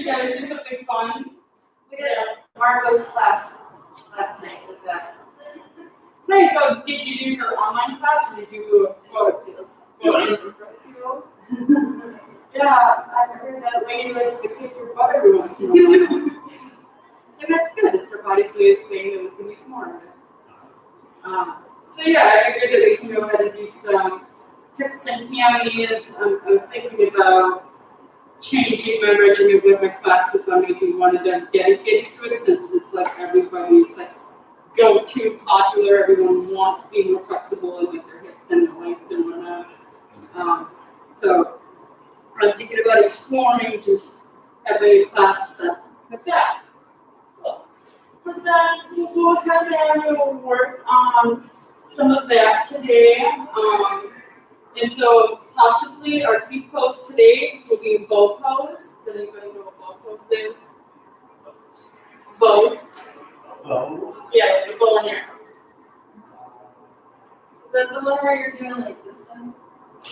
guys do something fun? We did Margot's class last night with that. Nice. So did you do your online class or did you go in? Yeah, I heard that lady likes to kick your butt every once in a while. And that's good. It's her body's way of saying that we can use more of it. So yeah, I figured that we can go ahead and do some hips and hammies. I'm thinking about changing my regimen with my classes. I'm making one of them dedicated to it since it's like everybody's like go-to popular. Everyone wants to be more flexible and get their hips and their legs and whatnot. So I'm thinking about exploring just having a class with that. So then we'll go ahead and we'll work on some of that today. And so possibly our key pose today will be bow pose. Does anybody know what bow pose is? Bow. Bow? Yes, the bow in here. Is that the one where you're doing like this one?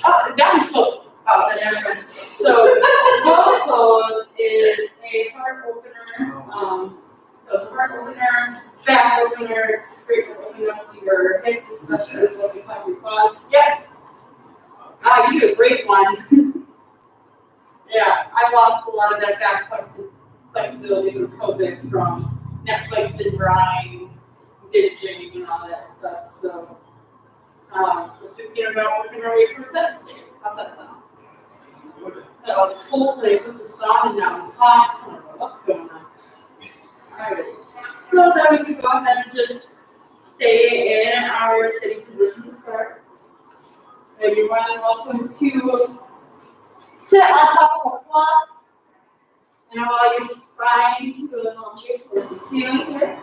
Oh, that one's bow. Oh, then never mind. So bow pose is a heart opener. So heart opener, back opener, straight opening up your hips, especially what we call your quads. Yeah. Ah, you did a great one. Yeah, I lost a lot of that back flexibility with COVID from Netflix and grind, binging, and all that stuff. So, we're thinking about working our way for that today. How's that sound? That was cold, but I put this on, and now I'm hot. I don't know what's going on. Alright. So then we can go ahead and just stay in our sitting position to start. And you're more than welcome to sit on top of a block and allow your spine to go along towards the ceiling here.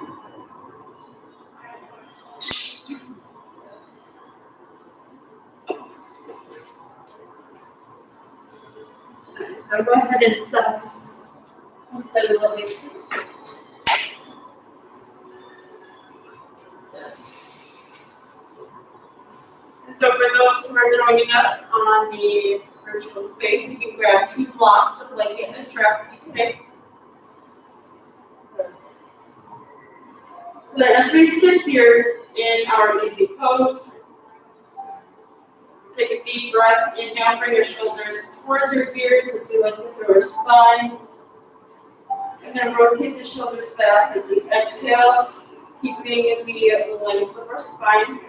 I'll go ahead and set a little bit. So for those who are joining us on the virtual space, you can grab 2 blocks of blanket and a strap with you today. So that as we sit here in our easy pose, take a deep breath, inhale, bring your shoulders towards your ears as we lengthen through our spine. And then rotate the shoulders back as we exhale, keeping the length of our spine.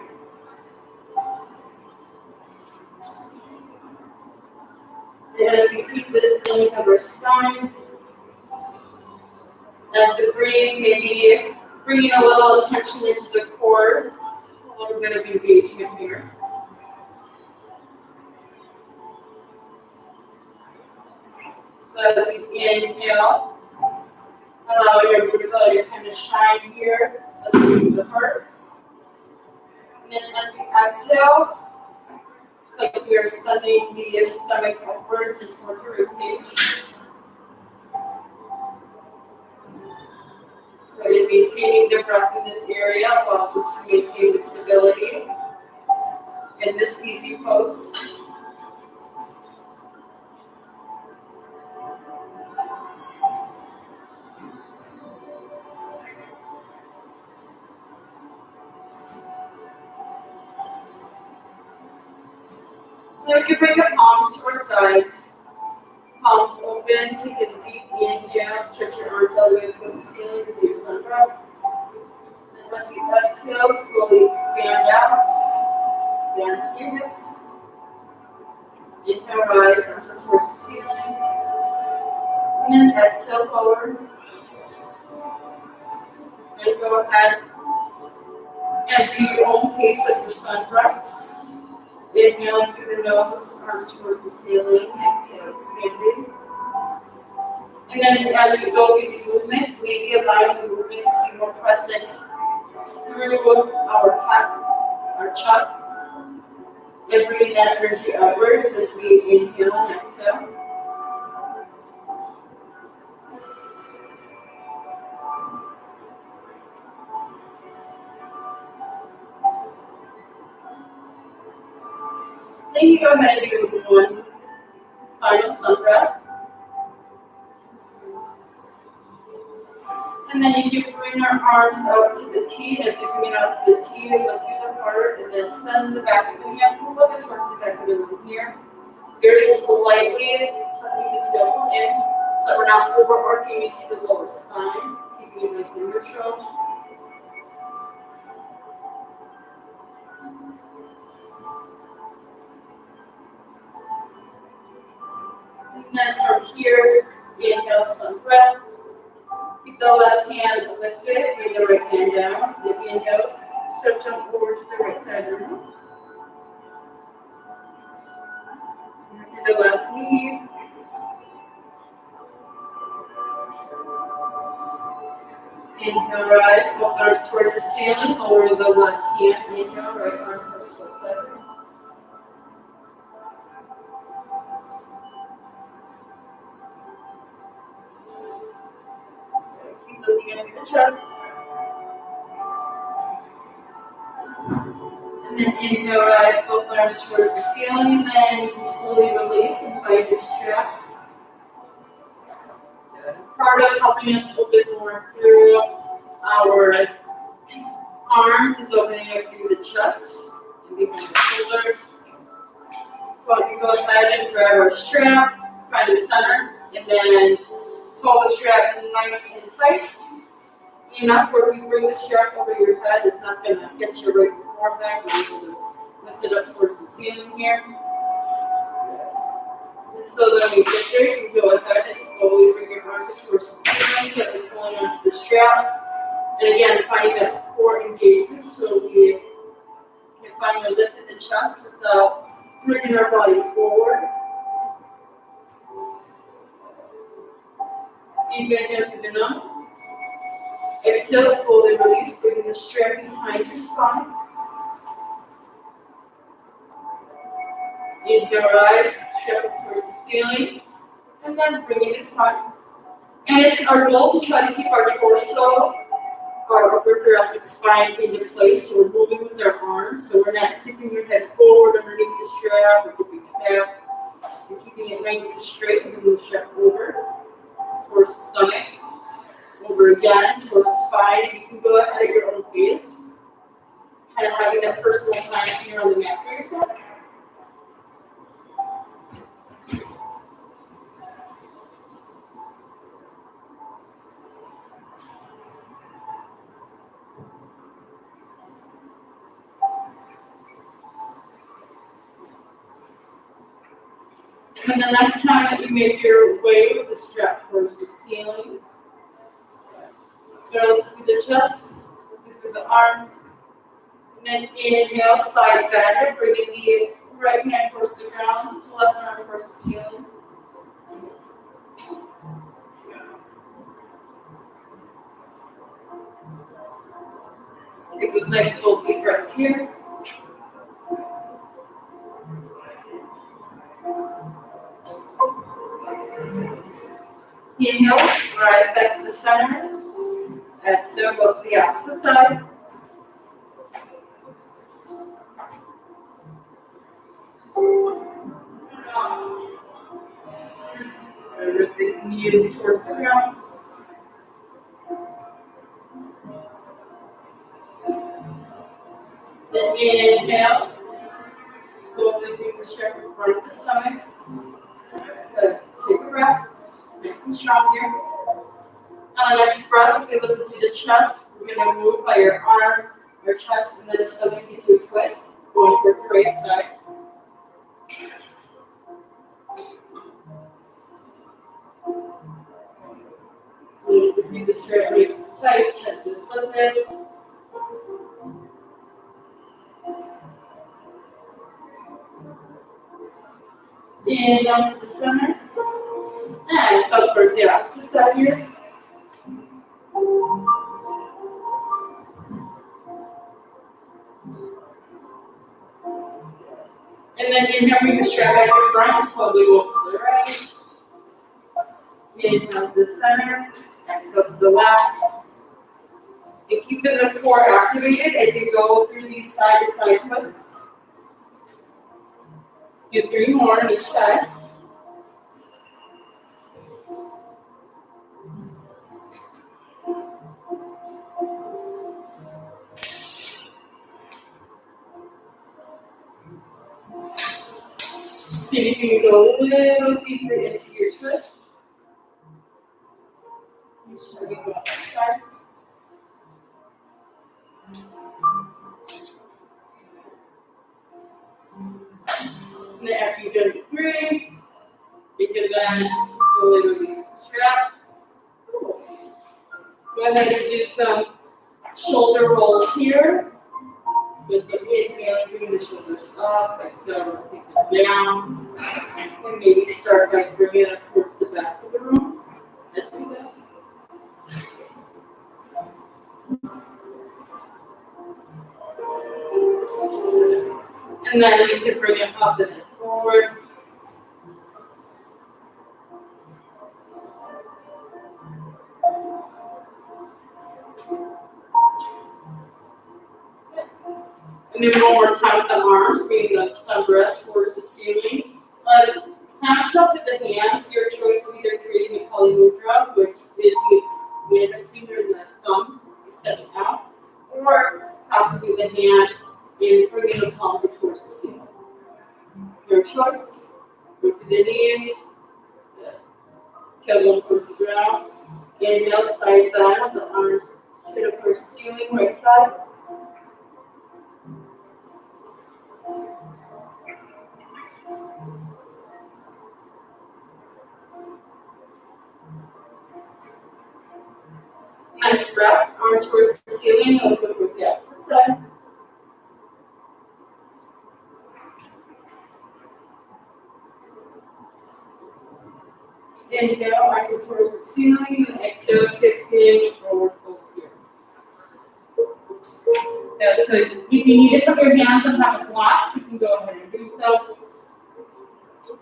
And as you keep this length of our spine, as we breathe, maybe bringing a little attention into the core, a little bit of engagement here. So as we inhale, allow your breathability to kind of shine here at the root of the heart. And then as we exhale, it's like we are sending the stomach upwards and towards the ribcage. Really maintaining the breath in this area allows us to maintain the stability in this easy pose. Then we can bring the palms to our sides. Palms open, take a deep inhale, stretch your arms all the way towards the ceiling to your sun breath. And as you exhale, slowly expand out. Advance your hips. Inhale, rise until towards the ceiling. And then exhale forward. And go ahead and do your own pace of your sun breaths. Inhaling through the nose, arms towards the ceiling, exhale, expanding. And then as we go through these movements, maybe allowing the movements to be more present through our back, our chest, and bringing that energy upwards as we inhale and exhale. Then you go ahead and do one final sun breath. And then you can bring your arms out to the T. As you bring it out to the T, lift through the heart, and then send the back of the hands a little bit towards the back of the room here. Very slightly tucking the tailbone in, so we're not overarching into the lower spine, keeping it nice and neutral. And then from here, inhale some breath. Keep the left hand lifted, bring the right hand down. The inhale, stretch out forward to the right side of the room. To the left knee. Inhale, rise, both arms towards the ceiling, lower the left hand. Inhale, right arm towards the side. Keep looking up the chest. And then inhale, rise, both arms towards the ceiling. Then you can slowly release and find your strap. Part of helping us a little bit more through our arms is opening up through the chest and behind the shoulders. So we can go ahead and grab our strap, find the center, and then pull the strap nice and tight. Enough where we bring the strap over your head, it's not going to get you right before back. We're able to lift it up towards the ceiling here. And so then we get there, you can go ahead and slowly bring your arms up towards the ceiling, gently pulling onto the strap. And again, finding that core engagement so we can find the lift in the chest without bringing our body forward. Deep inhale through the nose. Exhale, slowly release, bringing the strap behind your spine. Inhale, rise, strap up towards the ceiling, and then bring it in front. And it's our goal to try to keep our torso, our upper thoracic spine into place, so we're moving with our arms, so we're not keeping your head forward underneath the strap, we're keeping it back, we're keeping it nice and straight, and moving the strap over, towards the stomach, over again, towards the spine. You can go ahead at your own pace, kind of having that personal time here on the mat for yourself. And then the next time that you make your way with the strap towards the ceiling, go through the chest, through the arms, and then inhale, side bend, bringing the right hand towards the ground, left arm towards the ceiling. Take those nice full deep breaths here. Inhale, rise back to the center. Exhale, go to the opposite side. Remember the knee is towards the ground. Then inhale, slowly bring the strap in front of the stomach. Good. Take a breath, nice and strong here. On the next breath, as we look into the chest, we're going to move by your arms, your chest, and then your stomach into a twist, going towards the right side. Please keep the strap nice and tight, chest is lifted. And down to the center. And so towards the opposite side here. And then inhale, bring the strap back in front, slowly walk to the right. Inhale to the center, exhale to the left. And keeping the core activated as you go through these side-to-side twists. Do 3 more on each side. See if you can go a little deeper into your twist. Make sure we go on that side. And then after you've done 3, you can then slowly release the strap. Go ahead and do some shoulder rolls here. With the inhale, bring the shoulders up, exhale, rotate them down. And maybe start by bringing it up towards the back of the room. Let's do that. And then you can bring it up and then forward. And then one more time with the arms, bringing the sun breath towards the ceiling. Let's catch up with the hands. Your choice of either creating a Kali Mudra, which is the index finger and the thumb extending out, or possibly the hand and bringing the palms towards the ceiling. Your choice. Go to the knees, tailbone towards the ground. Inhale, side thigh, the arms straight up towards the ceiling, right side. Next breath, arms towards the ceiling, let's go towards the opposite side. Inhale, arms towards the ceiling, and exhale, kick hinge, forward fold here. So if you need to put your hands on top of blocks, you can go ahead and do so.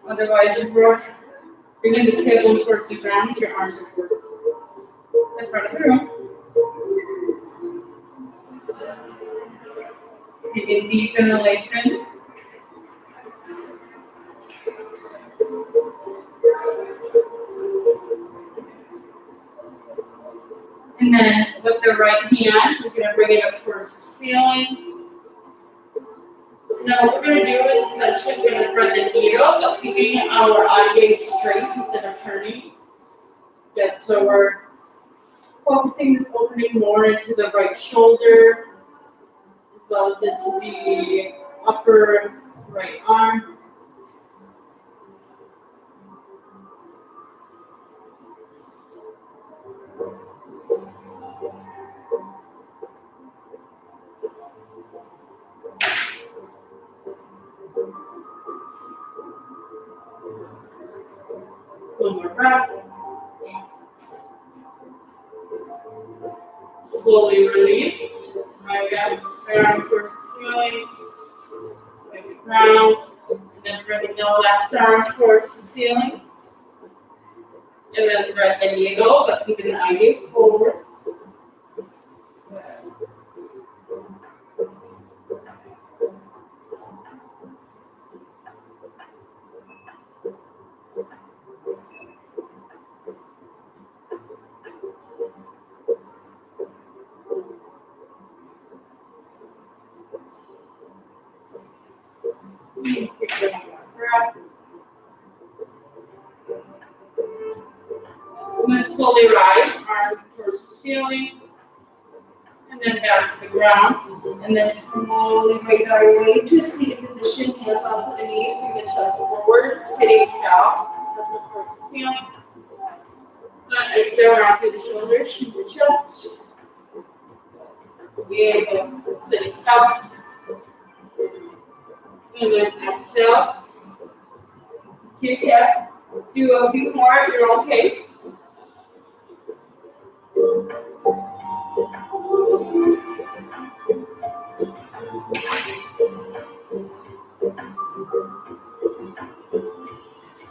Otherwise, you work, bringing the tailbone towards the ground, your arms are towards the front of the room. Taking deep inhalations. And then with the right hand, we're going to bring it up towards the ceiling. Now what we're going to do is essentially we're going to thread the needle, but keeping our eye gaze straight instead of turning. Good, so we're focusing this opening more into the right shoulder, as well as into the upper right arm. One more breath. Slowly release. Right up, arm towards the ceiling. Take the ground. And then bring the left arm towards the ceiling. And then thread the needle, but keeping the eye gaze forward. Take one more breath. I'm going to slowly rise, arm towards the ceiling, and then back to the ground. And then slowly make our way to a seated position, hands onto the knees, bring the chest forward, sitting cow, chest up towards the ceiling. Then exhale around through the shoulders, shoot the chest. Inhale, sitting cow. And then exhale. Take it. Do a few more at your own pace.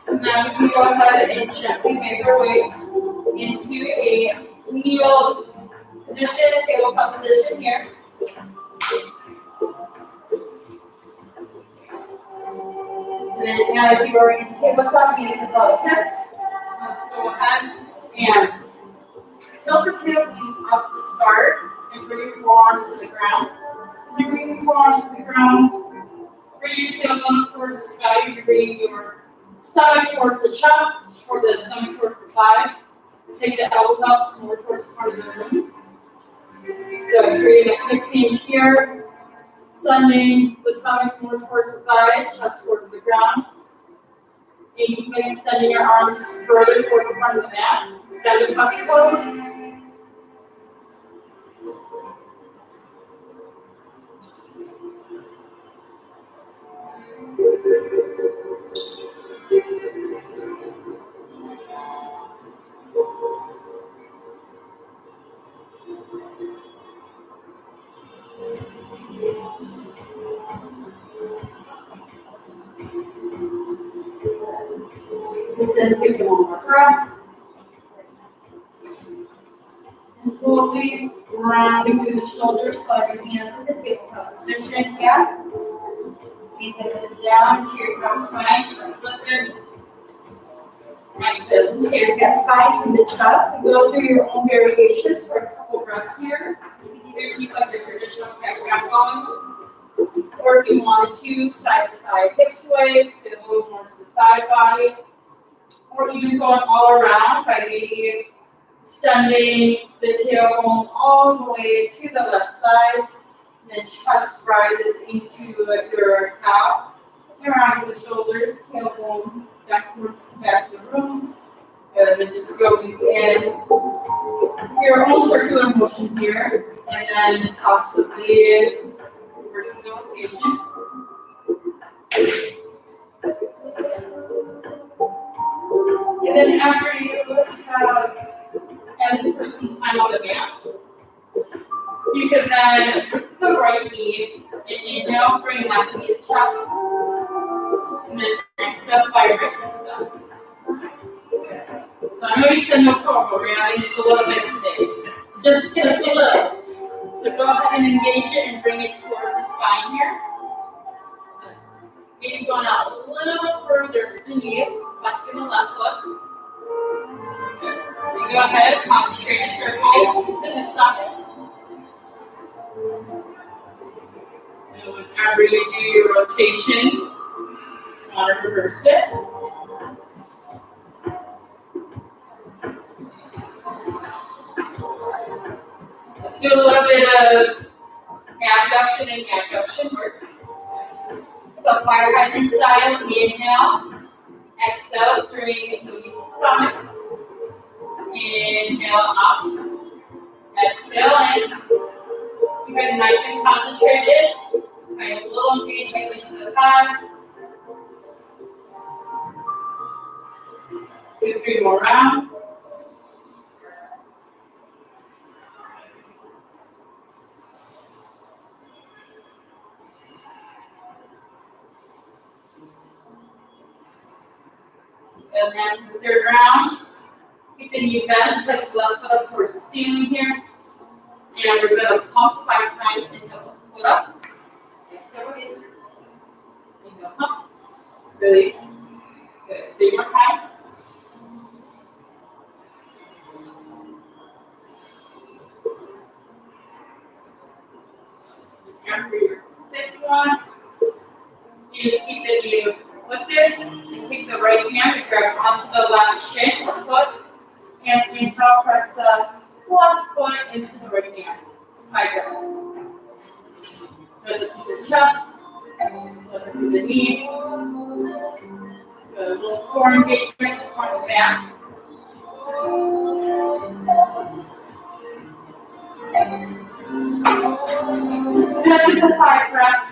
Now we can go ahead and gently make our way into a kneel position, tabletop position here. And then as you are in tabletop, you need the pelvic hips. Let's go ahead and tilt the tailbone up to start and bring your forearms to the ground. As you bring your forearms to the ground, Bring your tailbone towards the sky. You bring your stomach towards the chest, or the stomach towards the thighs. Take the elbows out more towards the front of the room. Good. Create a hip hinge here. Sending the stomach more towards the thighs, chest towards the ground. And you can extending your arms further towards the front of the mat. Extend the puppy pose. And then take one more breath. Slowly rounding through the shoulders, slide your hands into tabletop position. Yeah. Inhale down into your cross spine, chest lifted. Exhale into your head spine from the chest. And go through your own variations for a couple breaths here. You can either keep like your traditional cat wrap going, or if you wanted to, side to side hip sways, get a little more to the side body, or even going all around by maybe sending the tailbone all the way to the left side, and then chest rises into your cow, around the shoulders, tailbone back towards the back of the room, and then just going in your own circular motion here, and then possibly reversing the rotation. And then after you have added for some time on the mat, you can then lift the right knee and inhale, bring left knee to chest, and then exhale, fire right step. So I know you said no core, but we're adding just a little bit today. Just a little. So go ahead and engage it and bring it towards the spine here. Maybe going out a little further to the knee, flexing the left foot. You go ahead, concentrate in circles, the hip socket. And whenever you do your rotations, you want to reverse it. Let's do a little bit of abduction and abduction work. So fire hydrant style, inhale, exhale, bring the knees to stomach. Inhale up, exhale in. Keep it nice and concentrated. Find a little engagement into the thigh. Do 3 more rounds. And then the 3rd round, keep the knee bent, push the left foot up towards the ceiling here. And we're going to pump 5 times, inhale, foot up. Exhale, release. Inhale, pump. Release. Good. 3 more times. After your 5th one, you keep the knee lifted and take the right hand and grab onto the left shin or foot. And inhale, press the left foot into the right hand. 5 breaths. Lift up the chest, lift up the knee. Good. A little core engagement front and back. And after the 5 breaths,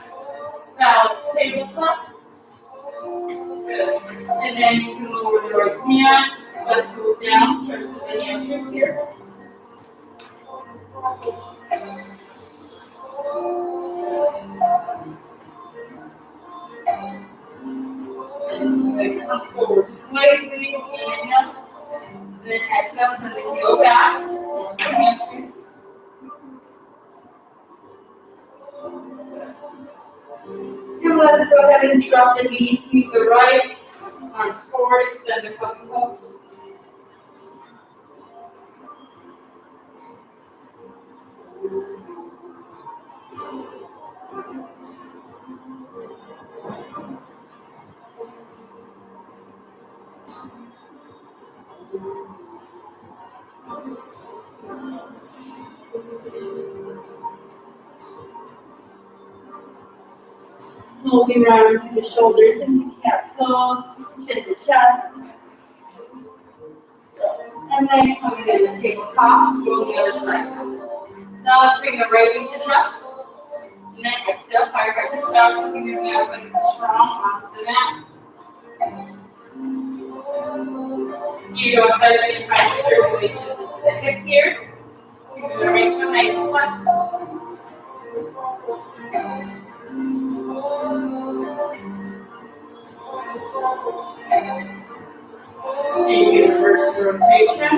balance tabletop. Good. And then you can lower the right hand, let it goes down, stretch to the hamstrings here. And come forward slightly, inhale. Then exhale, send the heel back. Hamstrings. And let's go ahead and drop the knee to the right. Arms forward, extend the puppy pose. Slowly round through the shoulders into cat pose, chin to chest. And then coming in the tabletop, let's go on the other side. Now let's bring the right knee to chest. And then exhale, chiropractic style, keeping your hands nice and strong onto the mat. You go ahead and find the circulations into the hip here. Keeping the right foot nice and flexed. And you reverse the rotation.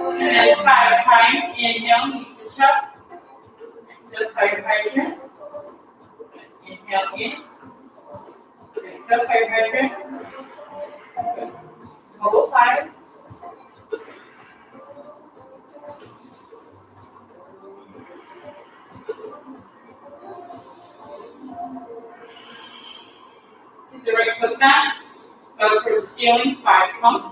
And then 5 times, inhale, knee to chest. Exhale, chiropractic. Inhale in. Exhale, chiropractic. Hold 5. Keep the right foot back. Go towards the ceiling, 5 pumps.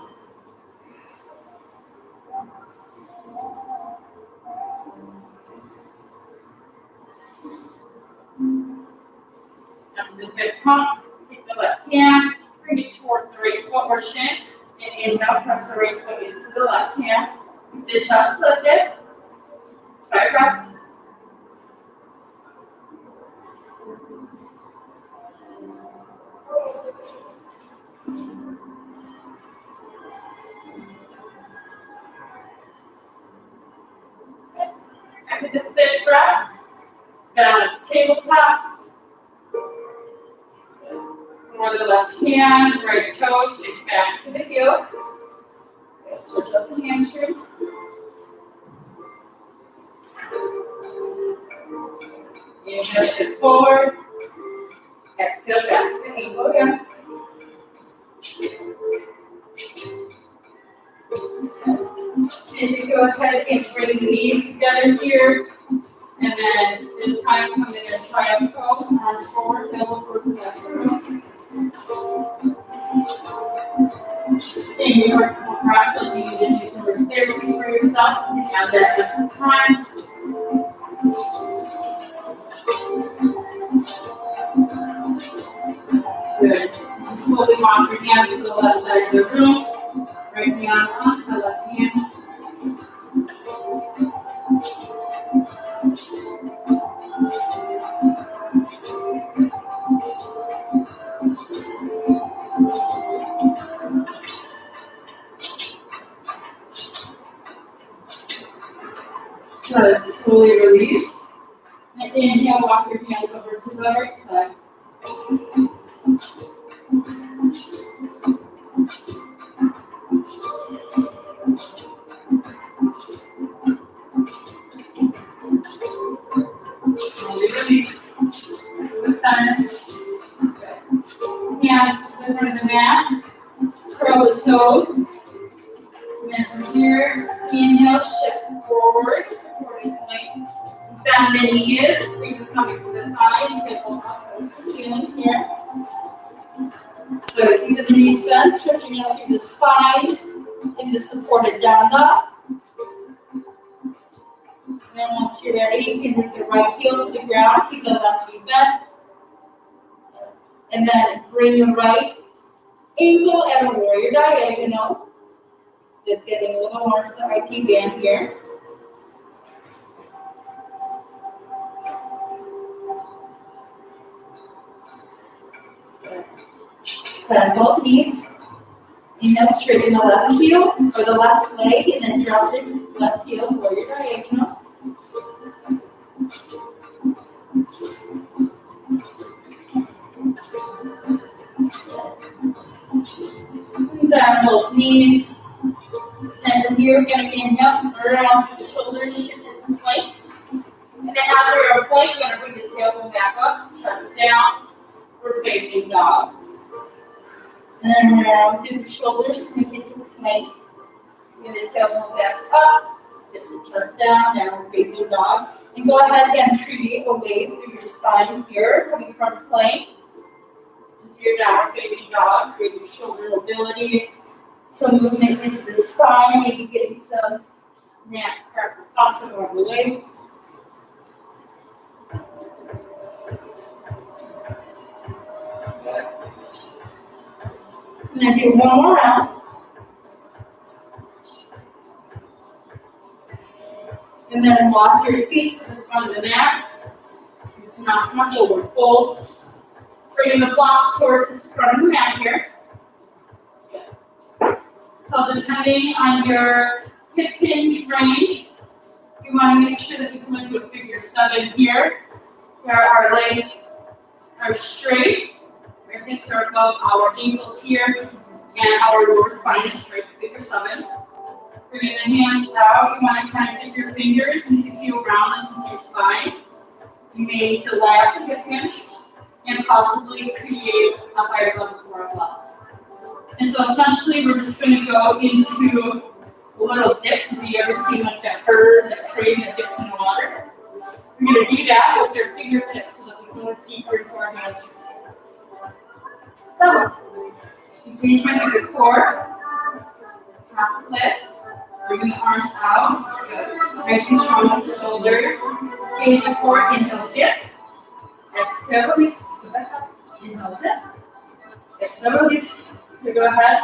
After the 5th pump, take the left hand, bring it towards the right foot or shin, and inhale, press the right foot into the left hand. Keep the chest lifted. 5 breaths. After the 5th breath, balance tabletop. Or the left hand, right toe, sink back to the heel. Switch up the hamstring. Inhale, shift forward. Exhale, back to the knee. Go down. And you go ahead and bring the knees together here. And then this time come in a triangle pose, arms forward, elbow forward to left. Same your practice, you need to do some staircase for yourself. You can have that at this time. Good. And slowly walk your hands to the left side of the room. Right hand onto the left hand. Good. Slowly release. And inhale, walk your hands over to the right side. Slowly release. To the center. Good. Hands to the front of the mat. Curl the toes. And from here, inhale, shift forward, supporting plank. Bend the knees, fingers coming to the thighs, hip up towards the ceiling here. So keep the knees bent, stretching out through the spine, in the supported down dog. And then once you're ready, you can bring the right heel to the ground, keep the left knee bent. And then bring your right ankle at a warrior diagonal. Just getting a little more to the IT band here. Bend both knees. Inhale, straighten the left heel or the left leg, and then drop the left heel for your diagonal. Bend both knees. And from here, we're going to inhale, around the shoulders, shift into plank. And then after our plank, we're going to bring the tailbone back up, chest down. We're facing dog. And then around through the shoulders, sink into the plank. Bring the tailbone back up, get the chest down, now we're facing dog. And go ahead and create a wave through your spine here, coming from plank into your downward facing dog, creating shoulder mobility, some movement into the spine, maybe getting some snap carpal tunnel along the way. And then do one more round. And then walk your feet to the front of the mat. It's not much forward fold. Bringing the blocks towards the front of the mat here. Good. So depending on your hip hinge range, you want to make sure that you come into a figure 7 here, where our legs are straight, our hips are above our ankles here, and our lower spine is straight, figure 7. Bringing the hands out, you want to kind of dip your fingers and you can feel roundness into your spine. You may need to lay up the hip hinge and possibly create a higher level for our blocks. And so essentially we're just going to go into little dips. Have you ever seen like that bird, that crane that dips in the water? We're going to do that with our fingertips so that we can look deeper into our hamstrings. So, engagement of the core, half the lift, bringing the arms out, good. Nice and strong with the shoulders. Engage the core, inhale, dip. Exhale, release. Go back up. Inhale, dip. Exhale, release. So go ahead.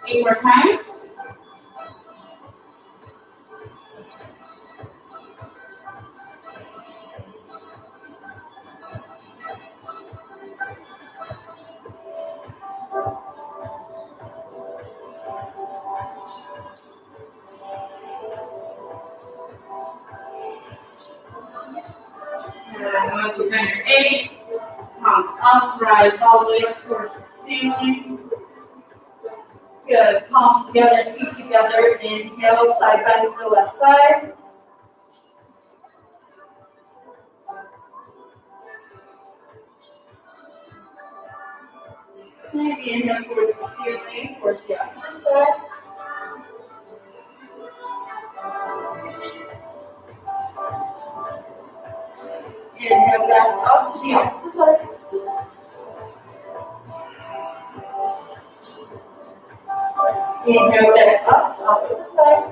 8 more times. Once you've done your 8, palms up, rise all the way up towards the ceiling. Good. Palms together, feet together. Inhale, side bend to the left side. Maybe inhale towards the ceiling, towards the opposite side. Inhale back up to the opposite side. Inhale back up, opposite side.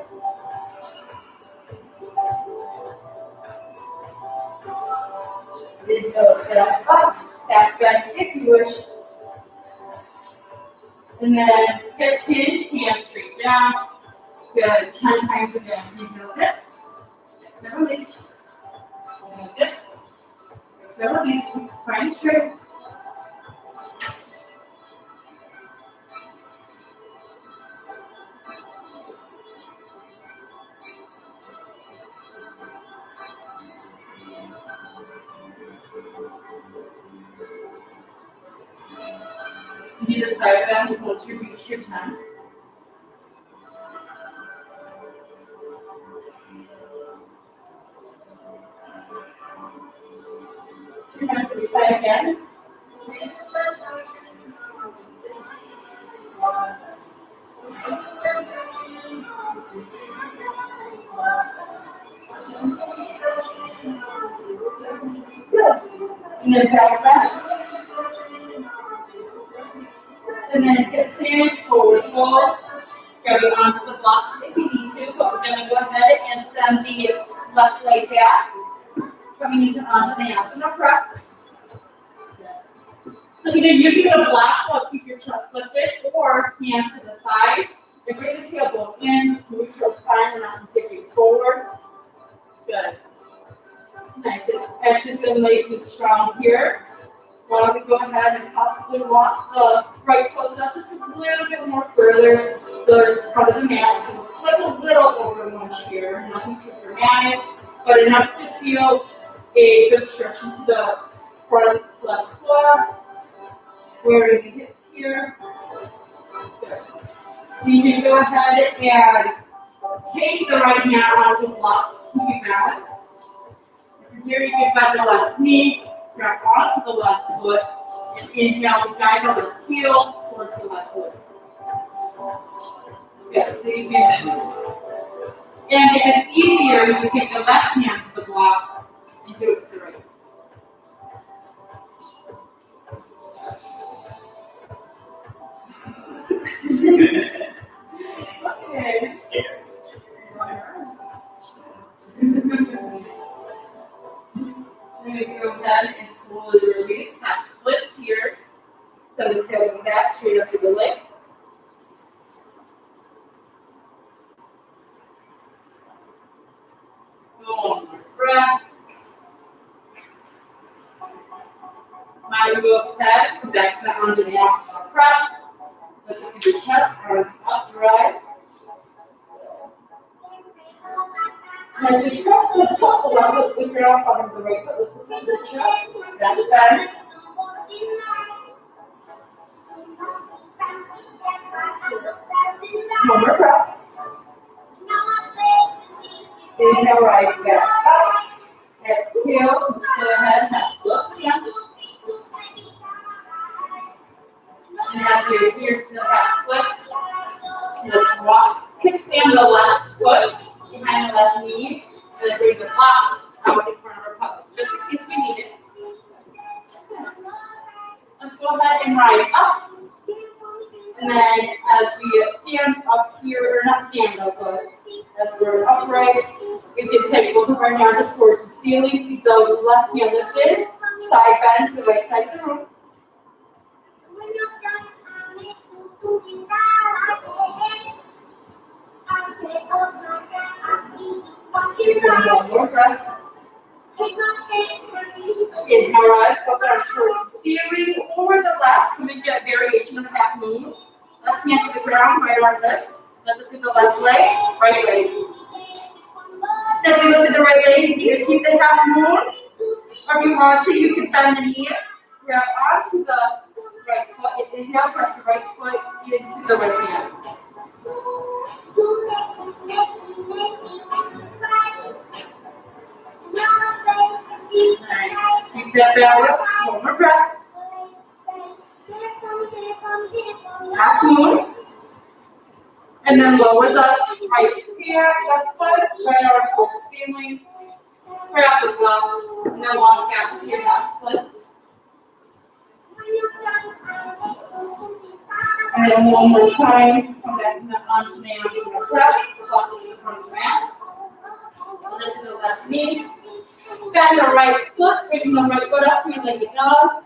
Inhale back up, back bend if you wish. And then hip hinge, hands straight down. Good. 10 times again. Inhale dip. Exhale release. Inhale dip. Exhale release. Spine straight. You need a side bend once you reach your 10. Turn to the side again. Good. And then back. And then hip hinge, forward fold. Grabbing onto the blocks if you need to, but we're going to go ahead and send the left leg back. Coming into Anjaneyasana prep. So either using the block while keep your chest lifted, or hands to the side. And bring the tailbone in, move your spine, and I'm taking forward. Good. Nice. I should feel nice and strong here. Why don't we go ahead and possibly walk the right toes up just a little bit more further to the front of the mat. So slip a little over one here, nothing too dramatic, but enough to feel a good stretch into the front left quad. Squaring the hips here. Good. So you can go ahead and take the right hand onto the block to keep you balanced. Here you can bend the left knee. Drop onto the left foot and inhale to guide the left heel towards the left foot. Good. So you can, and if it's easier, you can take the left hand to the block. up, and do it to the right. Okay. So you can go ahead and slowly release. Have splits here. Send the tail back straight up to the leg. One more breath. Now you go ahead, come back to the arms and walk to the front. Look at your chest, arms up, rise. And as you press the toes of the left foot to the ground, bottom of the right foot lifts the front of the chest. Back bend. One more breath. Inhale, rise back up. Exhale, let's go ahead and have split stand. And as you're here to the back split, let's walk, kickstand the left foot behind the left knee, so that there's a box out in front of our puppet, just in case you need it. Let's go ahead and rise up. And then as we stand up here, or not stand up, but as we're upright, we can take both of our hands up towards the ceiling, keep the left hand lifted, side bend to the right side of the room. Take one more breath. Inhale, rise, open arms towards the ceiling, over the left, we can get variation of half moon. Left hand to the ground, right arm lifts. Let's look at the left leg, right leg. As you look at the right leg, you can either keep the half moon, or if you want to, you can bend the knee, grab onto the right foot, inhale, press the right foot into the right hand. Nice. Keep that balance. One more breath. Half moon. And then lower the right hand, left foot, right arm towards the ceiling. Grab the gloves, and then walk out to your half splits. And then one more time, come back onto the arm with the breath, walk to the front of the mat. Lift the left knee. Bend the right foot, bring the right foot up, feel like a dog.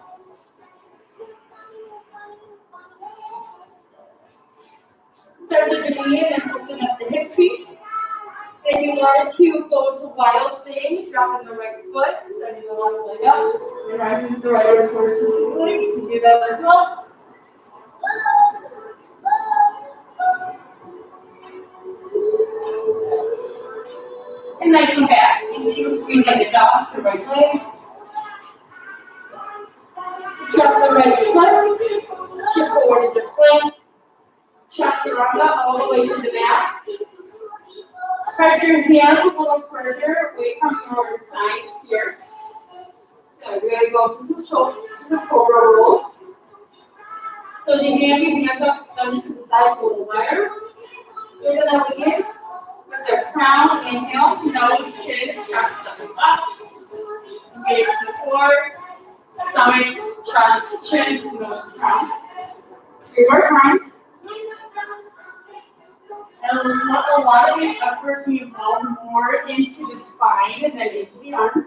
Turn to the knee and then open up the hip crease. Then you wanted to go to wild thing, dropping the right foot, sending the left leg up, and rising with the right arm towards the ceiling. You can do that as well. And then come back into three-legged dog, the right leg. Drop the right foot, shift forward into plank. Chaturanga all the way to the mat. Spread your hands a little further away from your sides here. Good. We're going to go to some cobra rolls. So you can have your hands up, extend to the side, pull the wire. We're going to begin with the crown, inhale, nose, chin, chest, up. Engage the core, stomach, chest, chin, nose, crown. 3 more times. And let a lot of the effort be involved more into the spine than into the arms.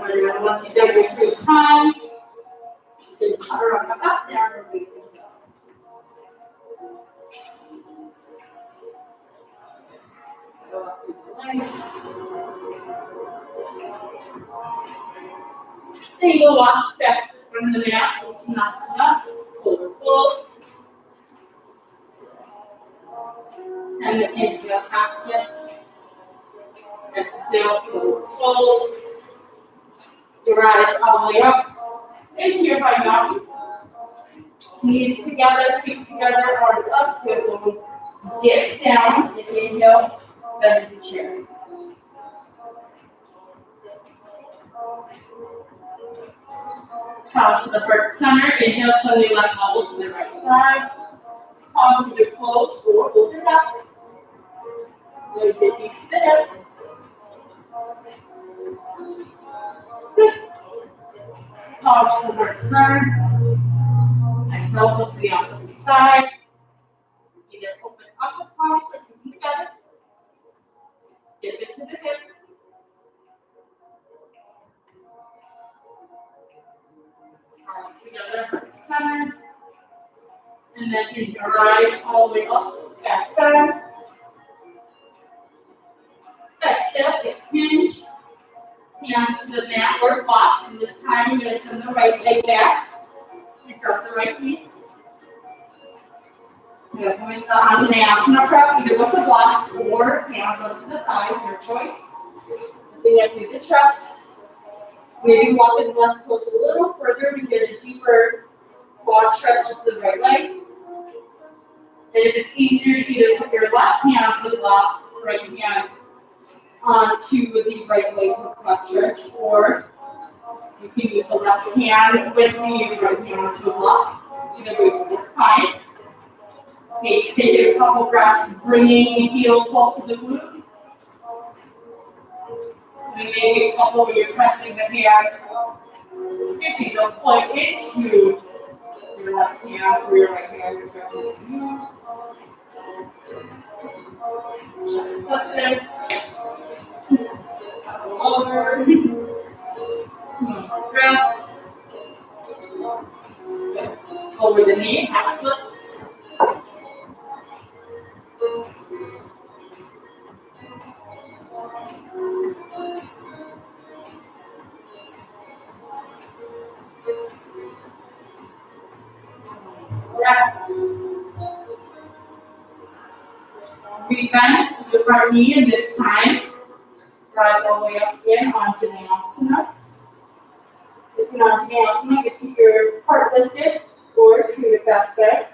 And once you've done it 3 times, you can chaturanga on the back down and release it. Then you will walk back from the mat to Uttanasana, fold. And then inhale, half lift. Exhale, fold. Your eyes all the way up into your right mountain. Knees together, feet together, arms up, tailbone dips down. Inhale. bend the chair. Palms to the heart center. Inhale, send your left elbow to the right side. Palms to your close or open up. Really big deep to the hips. Palms to the heart center. And elbow to the opposite side. Either open up the palms or keep them together. Dip into the hips. Palms together, heart center. And then in your eyes all the way up, back down. Exhale, hip hinge. Hands to the mat or blocks. And this time you're going to send the right leg back. You drop the right knee. You're going to come into the Anjaneyasana prep, either with the blocks or hands up to the thighs, your choice. Lifting up through the chest. Maybe walking the left toes a little further to get a deeper quad stretch to the right leg. And if it's easier to either put your left hand onto the block, right hand onto the right leg for quad stretch, or you can use the left hand with the right hand onto the block. Either way will work fine. Okay, take a couple breaths, bringing the heel close to the glute. And then maybe a couple where you're pressing the hand, the foot into your left hand or your right hand, whichever you use. Slip it. Over. Breath. Over the knee, half split. Breath. Rebend the front knee, and this time rise all the way up again onto Anjaneyasana. If you're on Anjaneyasana, you keep your heart lifted or keep your back bent.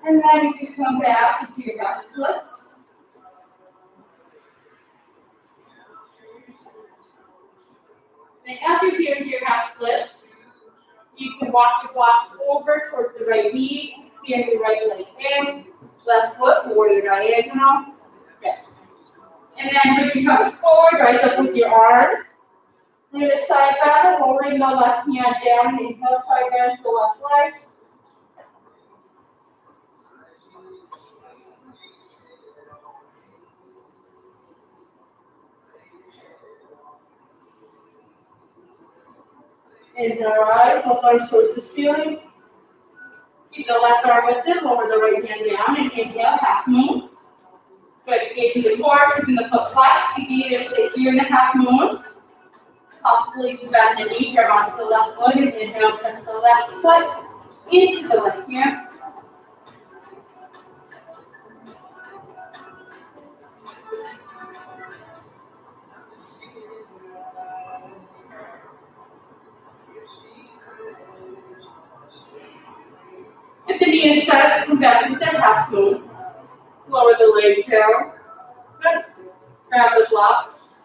And then you can come back into your back splits. And as you get into your half splits, you can walk your blocks over towards the right knee, extend your right leg in, left foot, warrior diagonal. Okay. And then when you come forward, rise up with your arms. We're going to side bend, lowering the left hand down, inhale, side bend to the left leg. Inhale, rise, left arm towards the ceiling. Keep the left arm lifted, lower the right hand down, and inhale, half moon. Good, engaging the core, keeping the foot flexed. You can either stay here in the half moon, possibly you can bend the knee, grab onto the left foot, and inhale, press the left foot into the left hand. If the knee is cut, come back into half moon. Lower the legs down. Good. Grab the blocks.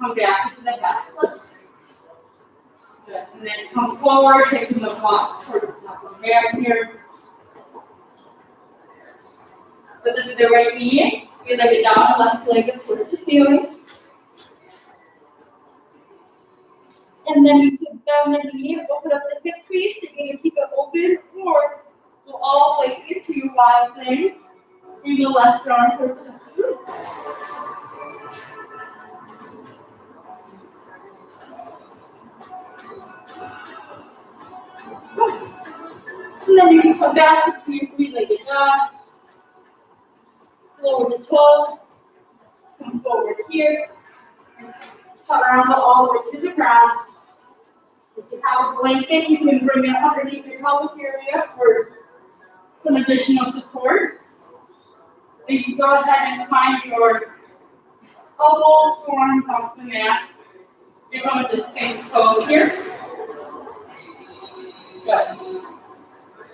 Come back into the half splits. Good. And then come forward, taking the blocks towards the top of the back here. Lift into the right knee. You leg it down, left leg is towards the ceiling. And then you can bend the knee, open up the hip crease, and you can keep it open, or go all the way into your wide thing. Bring the left arm towards the left. And then you can come back into your three-legged dog. Lower the toes. Come forward here. Turn around all the way to the ground. If you have a blanket, you can bring it underneath your pelvic area for some additional support. Then you can go ahead and find your elbows, forearms off the mat. You're going to the Sphinx pose here. Good.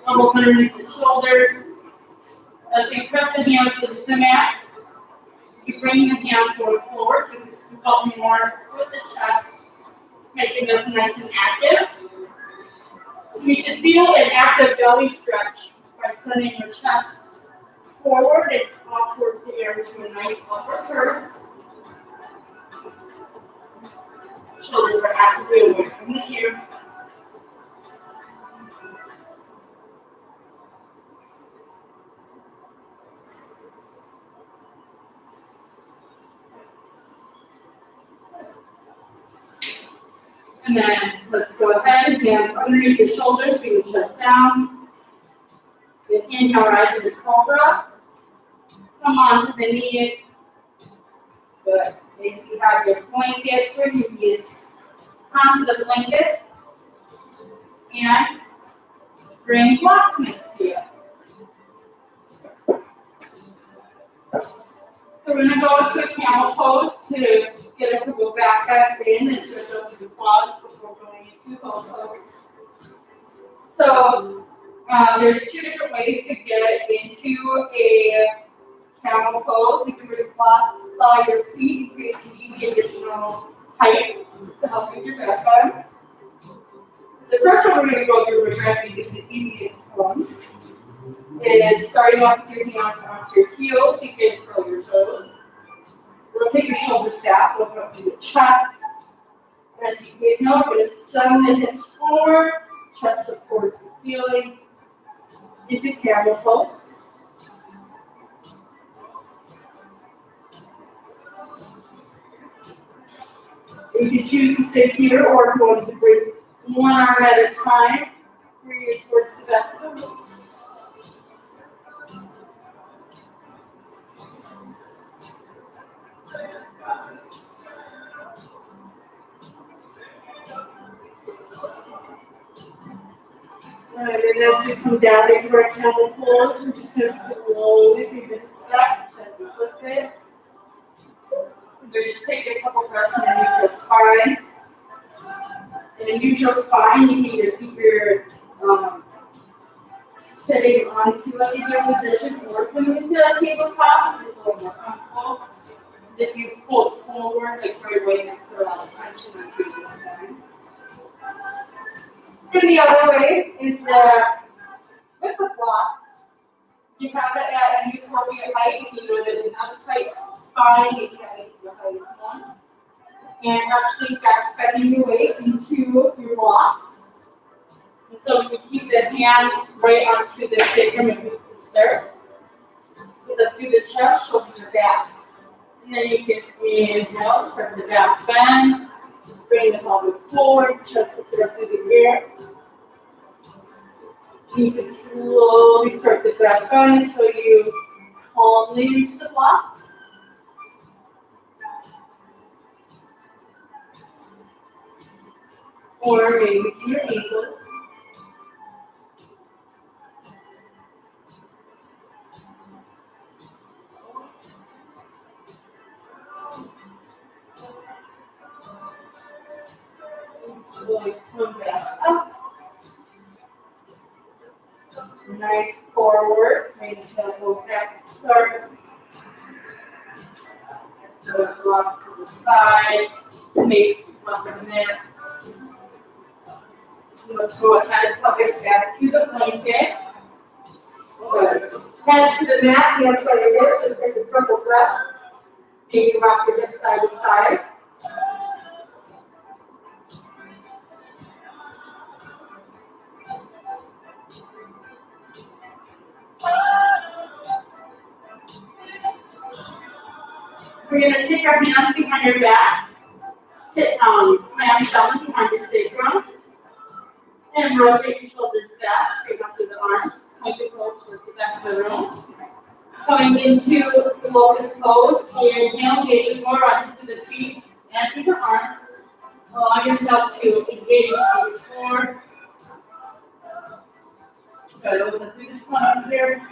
elbows underneath the shoulders. As you press the hands into the mat, you bring the hands more forward, so you can scoop out more with the chest, making this nice and active. You should feel an active belly stretch by sending your chest forward and up towards the air to a nice upward curve. Shoulders are actively away from the ears. And then let's go ahead, hands underneath the shoulders, bring the chest down. Then inhale, rise to the cobra. Come on to the knees. Good. If you have your blanket, bring your knees onto the blanket. And bring blocks next to you. So we're going to go into a camel pose to get a couple back bends in and stretch out the quads before going into both pose. So there's two different ways to get into a camel pose. You can bring blocks by your feet, increasing the additional height to help with your back bend. The first one we're going to go through, which I think is the easiest one, is starting off with your hands onto your heels. You can curl your toes. Rotate your shoulders down, open up through the chest. And as you inhale, we're going to send the hips forward, chest up towards the ceiling, into camel pose. You can choose to stay here, or if you want to bring one arm at a time, bring it towards the back of the room. And as we come down into our camel pose, we're just going to slowly bring the hips back, chest is lifted. We're going to just take a couple breaths in a neutral spine. In a neutral spine, you can either keep your sitting onto a figure position or come into a tabletop if it's a little more comfortable. If you fold forward, like right away, you put a lot of tension onto your spine. And the other way is that with the blocks, you have it at an appropriate height. If you know that you have a tight spine, you can have it to the highest one. And actually back bending your weight into your blocks. And so you keep the hands right onto the sacrum and roots to start. Put up through the chest, shoulders are back. And then you can inhale, start the back bend. Bring the pelvic forward, chest up through the air. You can slowly start the back bend until you calmly reach the blocks. Or maybe to your ankles. And slowly come back up. Nice forward. Maybe go back to start. So it blocks to the side. Maybe it's up in there. Let's go ahead and come back to the blanket. Good. Head to the mat, hands on your hips, just take a couple breaths. Maybe rock your hips side to side. We're going to take our hands behind your back, sit hands down behind your sacrum, and rotate your shoulders back, straight up through the arms, point the close towards the back of the room. Coming into the locust pose, inhale, engage more, rising to the feet and through the arms. Allow yourself to engage through the floor. Good, open through the spine up here.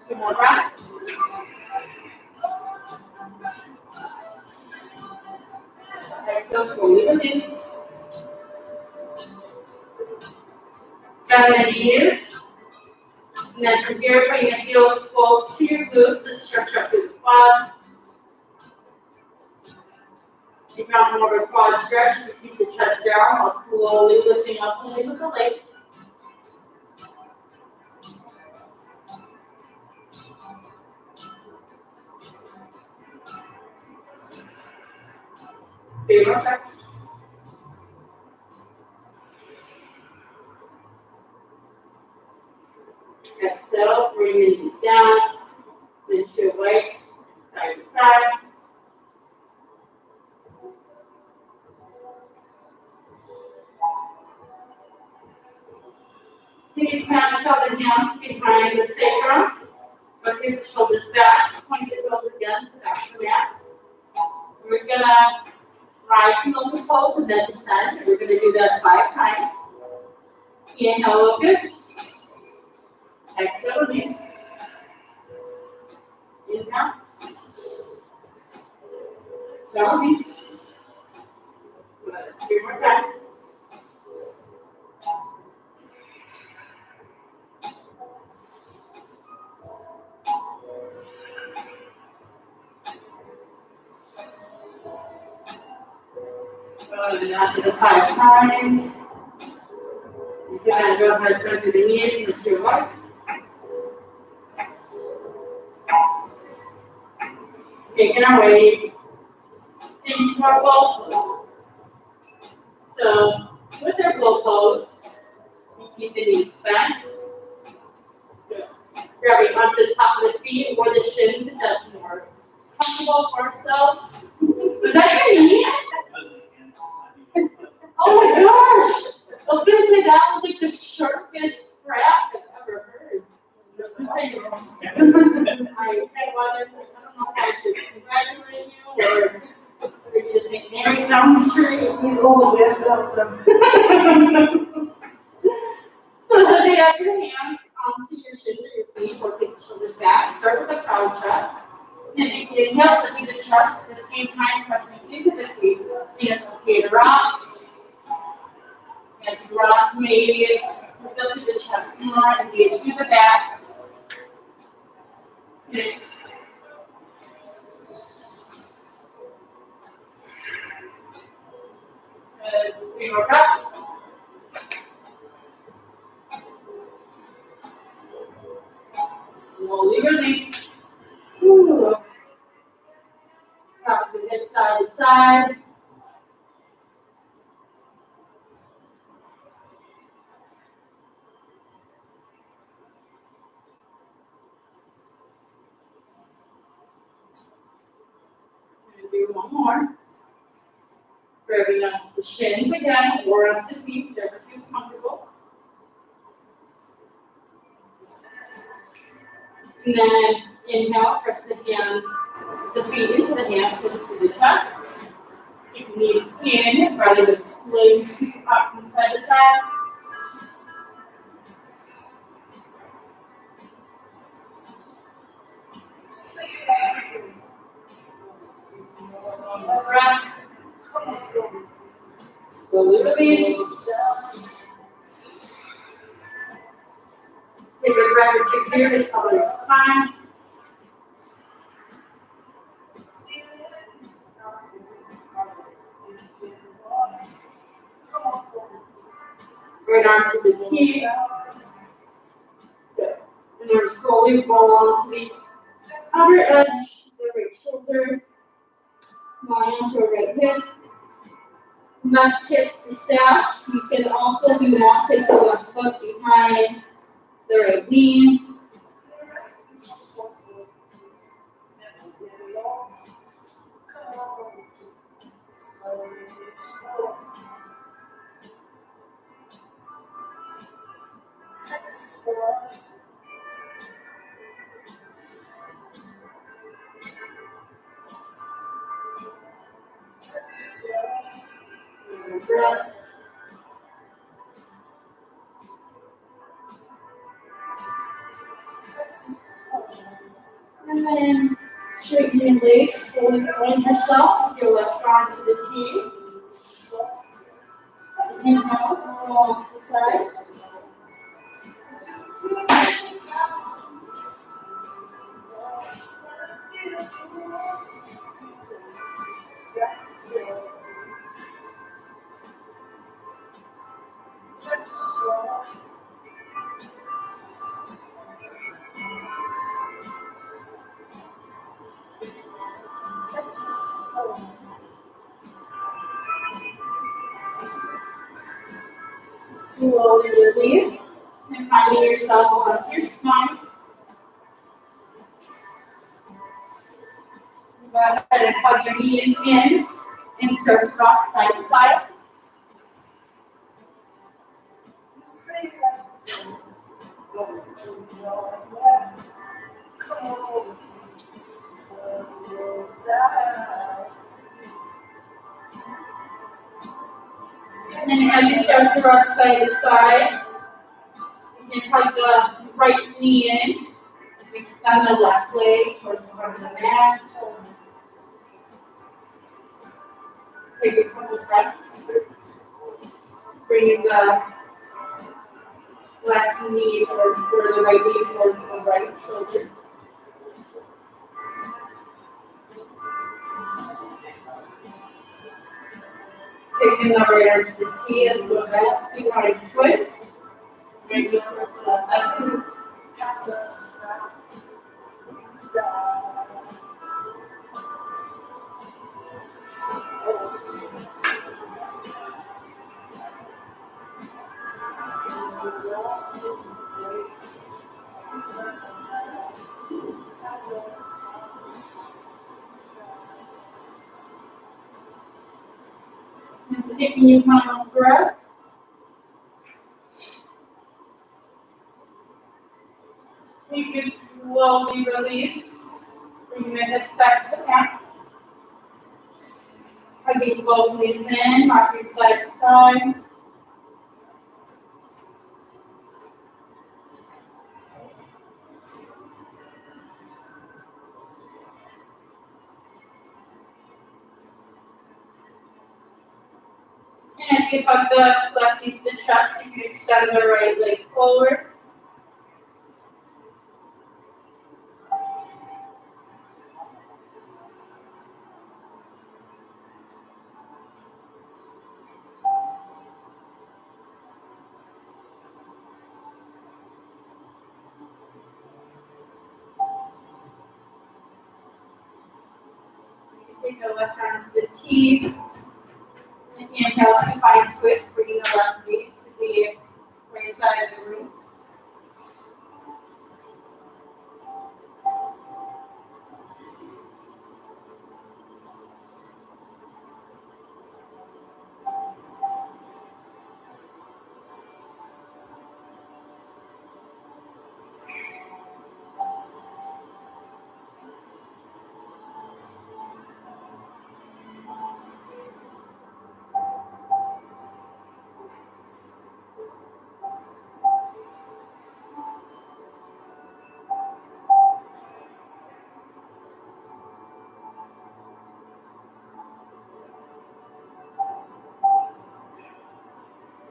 Two more breaths. Exhale, slowly release. Bend the knees. And then from here, putting the heels close to your glutes to stretch up through the quads. If you want more of a quad stretch, you keep the chest down while slowly lifting up only with the legs. Favorite section. Exhale, bring the knees down, then to your right, side to side. So you can shove the hands behind the sacrum, rotate the shoulders back, point the toes against the back of the mat. We're gonna rise from lotus pose and then descend, and we're gonna do that 5 times. Inhale, locust. Exhale, release. Inhale. Exhale, release. Good. 3 more times. Good. And after the 5 times, you can go ahead and turn to the knees and to your right. Taking our weight into our blow pose. So, with our blow pose, you keep the knees bent. Good. Grabbing onto the top of the feet or the shins if that's more comfortable for ourselves. Was that your knee? Oh my gosh! I was gonna say that was like the sharpest crap I've ever heard. I don't know if I should congratulate you or you just think Mary sounds straight. He's old, we have to help him. So as you have your hands onto your shins or your feet or kick the shoulders back, start with a proud chest. As you inhale, lifting the chest at the same time, pressing into the feet. And it's okay to rock. And to rock, maybe lift up to the chest more, engage through the back. Good. 3 more breaths. Slowly release. Woo. Rock the hips side to side. Do one more. Grabbing onto the shins again, or onto the feet, whatever feels comfortable. And then inhale, press the hands, the feet into the hands, push it through the chest. Keep the knees in rather than splitting super up from side to side. One more breath. Slowly release. Take a breath or 2 here, just hold it fine. Right arm to the T. Good. And then slowly roll onto the outer edge, the right shoulder. Line onto a right hip. Left hip to staff. You can also do that. Take the left foot behind the right knee. Breath. And then straighten your legs, slowly point yourself with your left arm to the T. Inhale, roll off the side. Slowly release and finding yourself onto your spine. Go ahead and hug your knees in and start to rock side to side. And then as you start to rock side to side, you can hug the right knee in. Extend the left leg towards the front of the mat. Take a couple breaths. Bringing the left knee towards, or the right knee towards the right shoulder. Taking the right arm to the T as the best you want to twist. Bring the towards the left side. And taking your final breath. You can slowly release. Bring the hips back to the mat. Hugging both knees in, rocking side to side. And as you hug the left knee to the chest, you can extend the right leg forward. Take the left arm to the T. And inhale, supine twist, bringing the left knee to the right side of the room.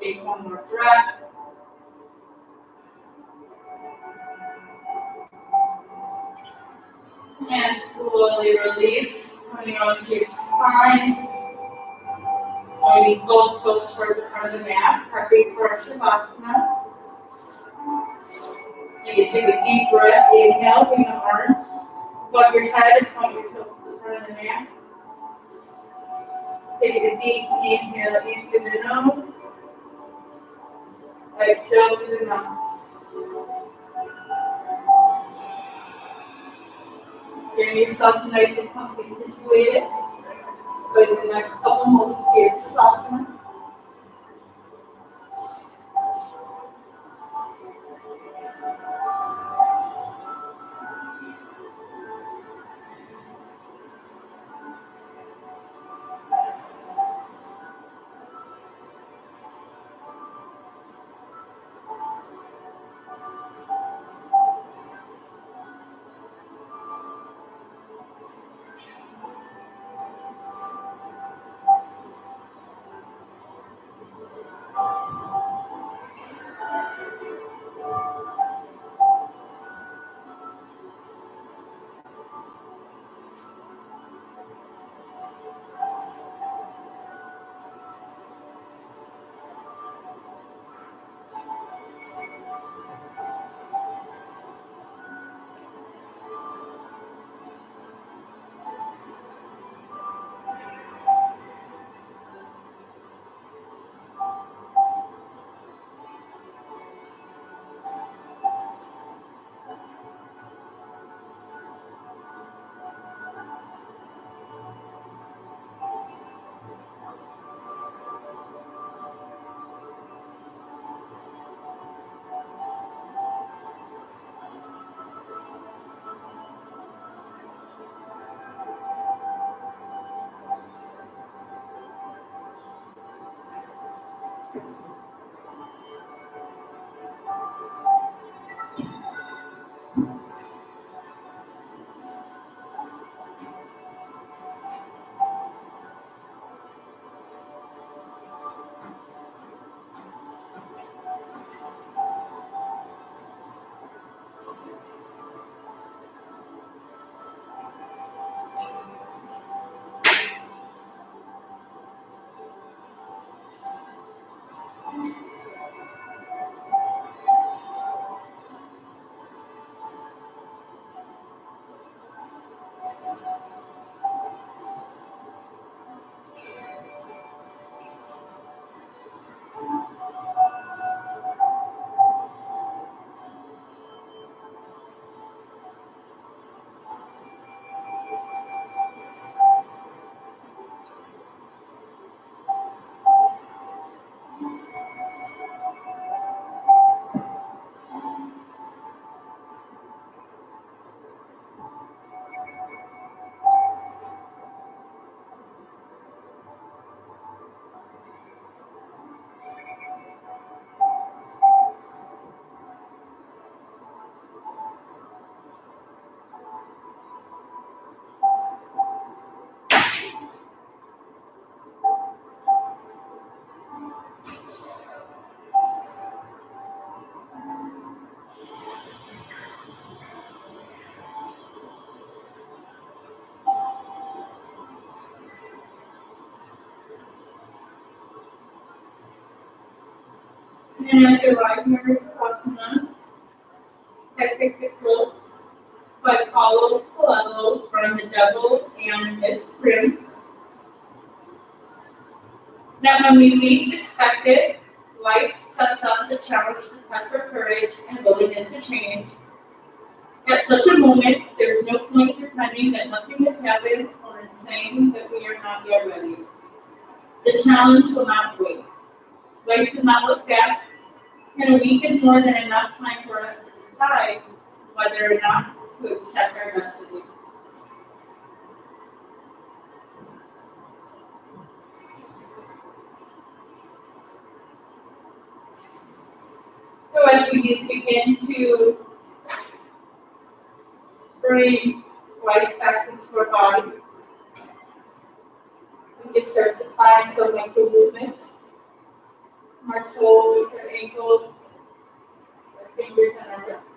Take one more breath. And slowly release, coming onto your spine. Pointing both toes towards the front of the mat, prepping for Shavasana. And you take a deep breath, inhale, bring the arms above your head and point your toes to the front of the mat. Take a deep inhale in through the nose. Exhale through the mouth. Getting yourself nice and comfy situated. Spend the next couple moments here in Shavasana. And after live Asana, I picked a quote by Paulo Coelho from The Devil and Miss Prim. That when we least expect it, life sets us a challenge to test our courage and willingness to change. At such a moment, there is no point pretending that nothing has happened or in saying that we are not yet ready. The challenge will not wait. Life does not look back, and a week is more than enough time for us to decide whether or not to accept our destiny. So as we begin to bring life back into our body, we can start to find some micro movements. Our toes, our ankles, our fingers, and our wrists.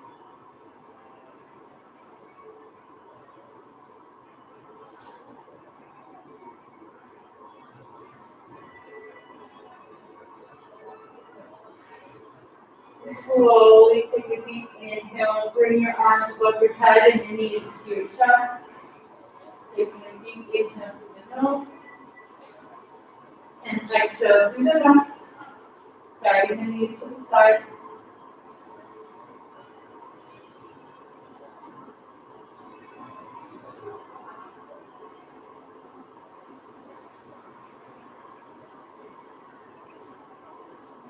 Slowly take a deep inhale. Bring your arms above your head and your knees to your chest. Taking a deep inhale through the nose. And exhale through the mouth. Guiding the knees to the side.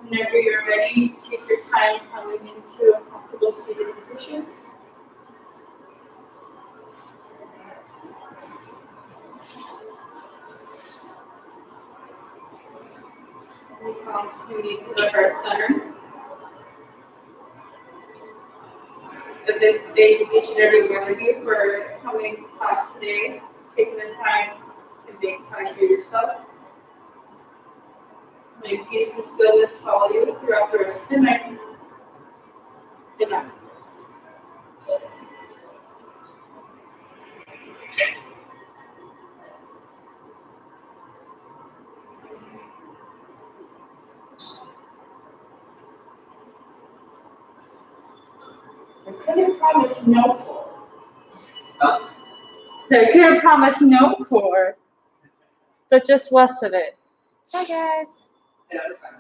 Whenever you're ready, take your time coming into a comfortable seated position. And palms pointing to the heart center. As I thank each and every one of you for coming to class today, taking the time to make time for yourself. May peace and stillness follow you throughout the rest of the night. Good night. I couldn't promise no core. Huh? So I couldn't promise no core, but just less of it. Bye, guys. Yeah, that's fine.